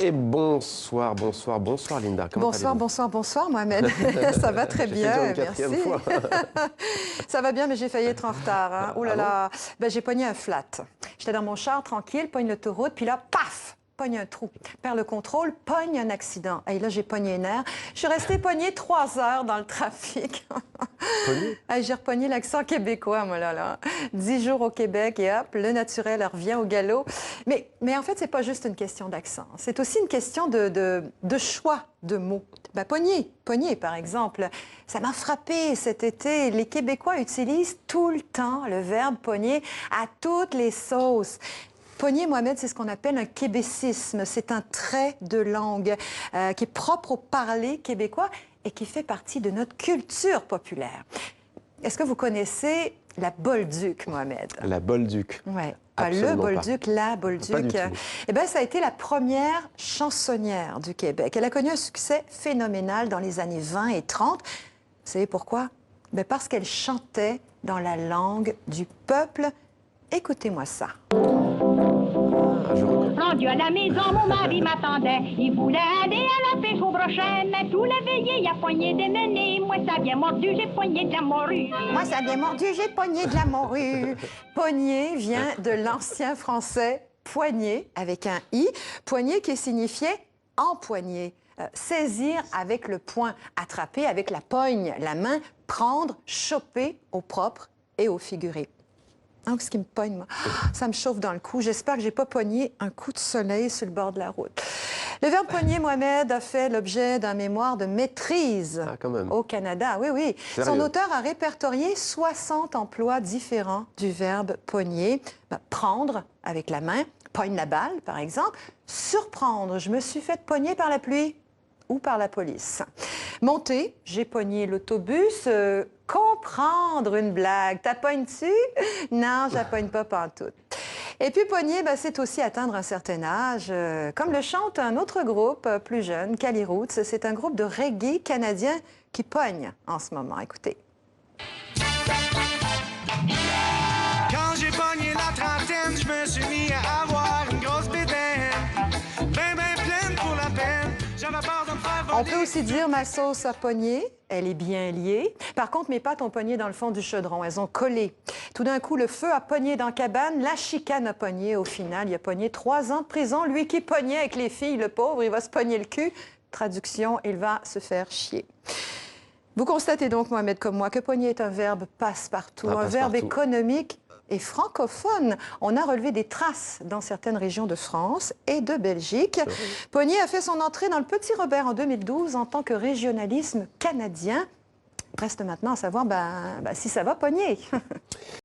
Et bonsoir, bonsoir, bonsoir Linda. Comment Bonsoir Mohamed. Ça va très bien, merci. Fois. Ça va bien, mais j'ai failli être en retard. Hein. Oh là là, ben, j'ai pogné un flat. J'étais dans mon char tranquille, pogne l'autoroute, puis là, paf! Pogne un trou, perd le contrôle, pogne un accident. Et là, j'ai pogné un nerf. Je suis restée pognée 3 heures dans le trafic. J'ai repogné l'accent québécois, moi, là. 10 jours au Québec et hop, le naturel revient au galop. Mais en fait, c'est pas juste une question d'accent. C'est aussi une question de choix de mots. Ben, pogner, par exemple. Ça m'a frappé cet été. Les Québécois utilisent tout le temps le verbe pogner à toutes les sauces. Pogner, Mohamed, c'est ce qu'on appelle un québécisme. C'est un trait de langue qui est propre au parler québécois et qui fait partie de notre culture populaire. Est-ce que vous connaissez la Bolduc, Mohamed? La Bolduc? Oui. Pas le Bolduc, la Bolduc. Eh bien, ça a été la première chansonnière du Québec. Elle a connu un succès phénoménal dans les années 20 et 30. Vous savez pourquoi? Bien, parce qu'elle chantait dans la langue du peuple. Écoutez-moi ça. Rendu à la maison, mon mari m'attendait. Il voulait aller à la pêche au brochet, mais tout l'éveillé, il a poigné des menées. Moi, ça a bien mordu, j'ai poigné de la morue. Moi, ça a bien mordu, j'ai poigné de la morue. Pogner vient de l'ancien français poigner, avec un i. Poigner qui signifiait empoigner. Saisir avec le poing, attraper avec la poigne, la main, prendre, choper au propre et au figuré. Donc, ce qui me pogne, moi, ça me chauffe dans le cou. J'espère que je n'ai pas pogné un coup de soleil sur le bord de la route. Le verbe pogner, Mohamed, a fait l'objet d'un mémoire de maîtrise au Canada. Oui, oui. Sérieux? Son auteur a répertorié 60 emplois différents du verbe pogner. Prendre avec la main, pogne la balle, par exemple. Surprendre, je me suis fait pogner par la pluie ou par la police. Monter, j'ai pogné l'autobus. Comprendre une blague. T'as pognes-tu? Non, je la pogne pas pantoute. Et puis pogner, ben, c'est aussi atteindre un certain âge. Comme le chante un autre groupe plus jeune, Cali Roots. C'est un groupe de reggae canadien qui pogne en ce moment. Écoutez. Quand j'ai pogné la trentaine, je me suis mis à avoir une grosse bédaine. Ben pleine pour la peine. J'avais peur de me faire voler. On peut aussi dire ma sauce a pogné. Elle est bien liée. Par contre, mes pattes ont pogné dans le fond du chaudron. Elles ont collé. Tout d'un coup, le feu a pogné dans la cabane. La chicane a pogné. Au final, il a pogné 3 ans de prison. Lui qui pognait avec les filles, le pauvre, il va se pogner le cul. Traduction, il va se faire chier. Vous constatez donc, Mohamed, comme moi, que pogner est un verbe passe-partout, un verbe économique et francophone. On a relevé des traces dans certaines régions de France et de Belgique. Pogner a fait son entrée dans le Petit Robert en 2012 en tant que régionalisme canadien. Reste maintenant à savoir si ça va pogner.